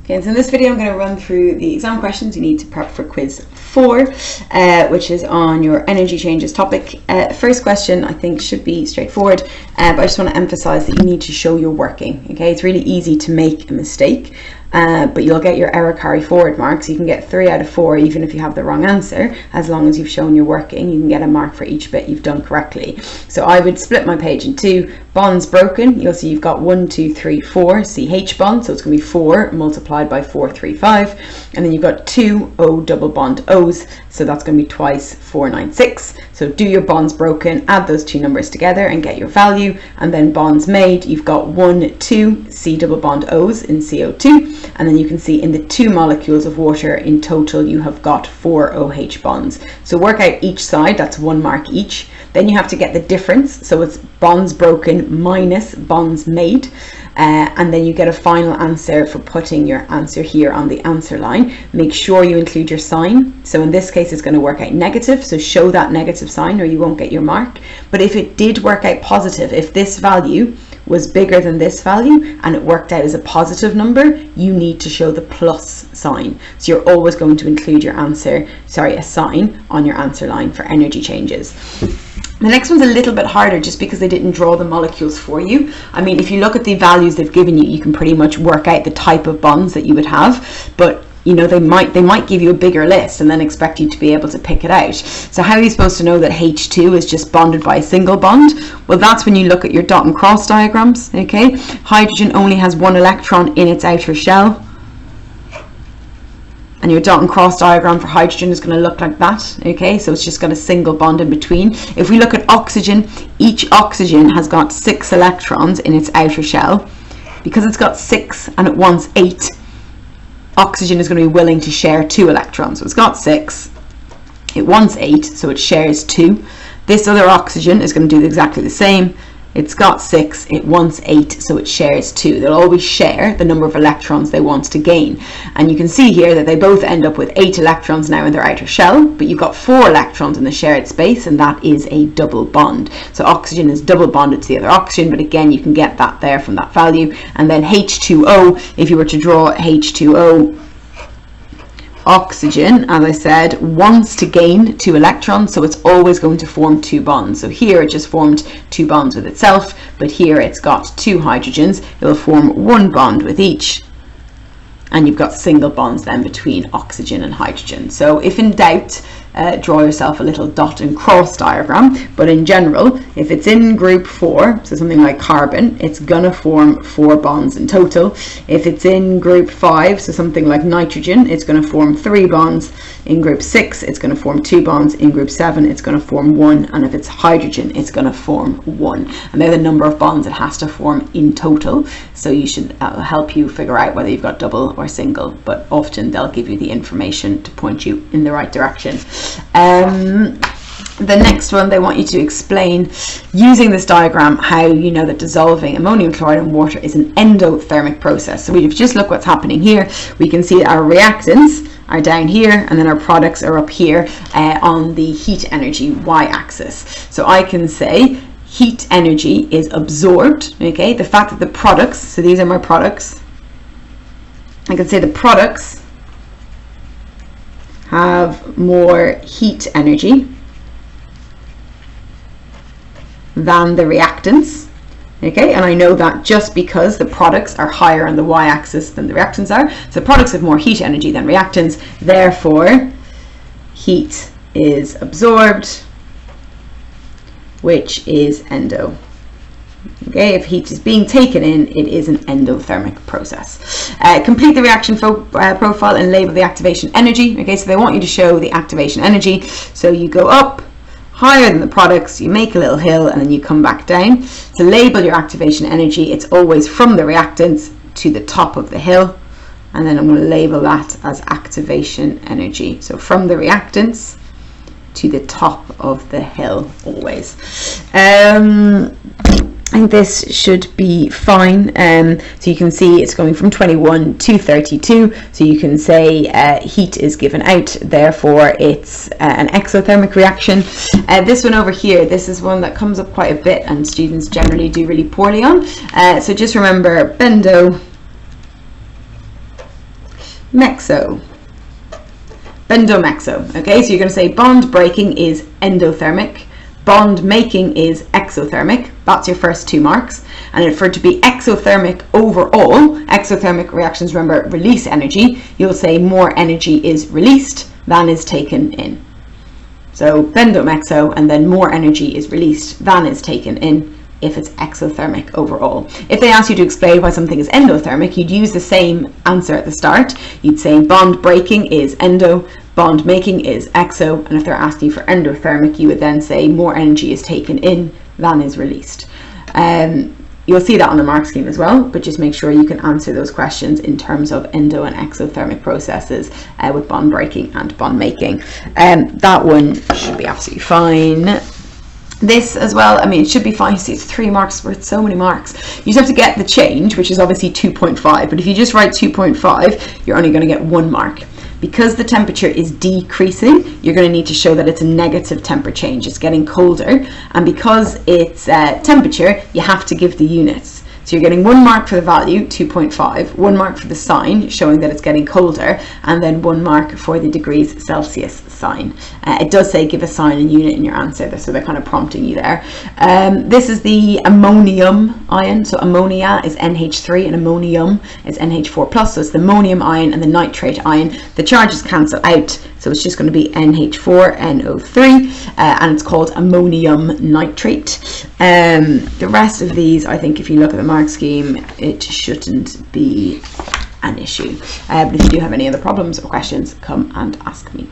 Okay, so in this video I'm going to run through the exam questions you need to prep for quiz 4, which is on your energy changes topic. First question I think should be straightforward, but I just want to emphasize that you need to show you're working. Okay, it's really easy to make a mistake, but you'll get your error carry forward marks. You can get 3 out of 4 even if you have the wrong answer, as long as you've shown you're working. You can get a mark for each bit you've done correctly. So I would split my page in 2. Bonds broken, you'll see you've got 1, 2, 3, 4 CH bonds, so it's going to be 4 multiplied by 4, 3, 5, and then you've got 2 O double bond O's, so that's going to be twice 4, 9, 6. So do your bonds broken, add those two numbers together and get your value, and then bonds made, you've got 1, 2 C double bond O's in CO2, and then you can see in the 2 molecules of water in total you have got 4 OH bonds. So work out each side, that's 1 mark each. Then you have to get the difference, so it's bonds broken minus bonds made, and then you get a final answer for putting your answer here on the answer line. Make sure you include your sign. So in this case it's going to work out negative, so show that negative sign or you won't get your mark. But if it did work out positive, if this value was bigger than this value and it worked out as a positive number, you need to show the plus sign. So you're always going to include your answer, a sign on your answer line for energy changes. The next one's a little bit harder just because they didn't draw the molecules for you. I mean, if you look at the values they've given you, you can pretty much work out the type of bonds that you would have, but you know, they might give you a bigger list and then expect you to be able to pick it out. So how are you supposed to know that H2 is just bonded by a single bond? Well, that's when you look at your dot and cross diagrams, okay? Hydrogen only has 1 electron in its outer shell. And your dot and cross diagram for hydrogen is going to look like that, okay? So it's just got a single bond in between. If we look at oxygen, each oxygen has got 6 electrons in its outer shell. Because it's got 6 and it wants 8, oxygen is going to be willing to share 2 electrons. So it's got 6, it wants 8, so it shares 2. This other oxygen is going to do exactly the same. It's got 6, it wants 8, so it shares 2. They'll always share the number of electrons they want to gain. And you can see here that they both end up with 8 electrons now in their outer shell, but you've got 4 electrons in the shared space, and that is a double bond. So oxygen is double bonded to the other oxygen, but again, you can get that there from that value. And then H2O, if you were to draw H2O, oxygen, as I said, wants to gain 2 electrons, so it's always going to form 2 bonds. So here it just formed 2 bonds with itself, but here it's got 2 hydrogens. It will form 1 bond with each, and you've got single bonds then between oxygen and hydrogen. So if in doubt, draw yourself a little dot and cross diagram, but in general, if it's in group 4, so something like carbon, it's gonna form 4 bonds in total. If it's in group 5, so something like nitrogen, it's gonna form 3 bonds. In group 6, it's gonna form 2 bonds. In group 7, it's gonna form 1, and if it's hydrogen, it's gonna form 1. And they're the number of bonds it has to form in total, so you should help you figure out whether you've got double or single, but often they'll give you the information to point you in the right direction. The next one, they want you to explain using this diagram how you know that dissolving ammonium chloride in water is an endothermic process. So we just look what's happening here. We can see our reactants are down here, and then our products are up here on the heat energy y-axis. So I can say heat energy is absorbed, okay? The fact that the products, so these are my products, I can say the products have more heat energy than the reactants, okay? And I know that just because the products are higher on the y-axis than the reactants are. So products have more heat energy than reactants, therefore heat is absorbed, which is endo. Okay, if heat is being taken in, it is an endothermic process. Complete the reaction profile and label the activation energy. Okay, so they want you to show the activation energy. So you go up higher than the products, you make a little hill, and then you come back down. To label your activation energy, it's always from the reactants to the top of the hill, and then I'm going to label that as activation energy. So from the reactants to the top of the hill always. I think this should be fine. So you can see it's going from 21 to 32. So you can say heat is given out, therefore it's an exothermic reaction. This one over here, this is one that comes up quite a bit and students generally do really poorly on. So just remember bendo mexo. Bendomexo. Okay, so you're going to say bond breaking is endothermic, bond making is exothermic. That's your first 2 marks. And for it to be exothermic overall, exothermic reactions, remember, release energy, you'll say more energy is released than is taken in. So bendomexo, and then more energy is released than is taken in if it's exothermic overall. If they ask you to explain why something is endothermic, you'd use the same answer at the start. You'd say bond breaking is endo, bond making is exo, and if they're asking for endothermic, you would then say more energy is taken in than is released. You'll see that on the mark scheme as well, but just make sure you can answer those questions in terms of endo and exothermic processes with bond breaking and bond making. That one should be absolutely fine. This as well, I mean, it should be fine. You see, it's 3 marks worth so many marks. You just have to get the change, which is obviously 2.5, but if you just write 2.5, you're only going to get 1 mark. Because the temperature is decreasing, you're going to need to show that it's a negative temperature change. It's getting colder, and because it's temperature, you have to give the units. So you're getting 1 mark for the value, 2.5, 1 mark for the sign, showing that it's getting colder, and then 1 mark for the degrees Celsius sign. It does say give a sign and unit in your answer, so they're kind of prompting you there. This is the ammonium ion. So ammonia is NH3 and ammonium is NH4+. So it's the ammonium ion and the nitrate ion. The charges cancel out, so it's just going to be NH4NO3, and it's called ammonium nitrate. The rest of these, I think if you look at the mark scheme, it shouldn't be an issue. But if you do have any other problems or questions, come and ask me.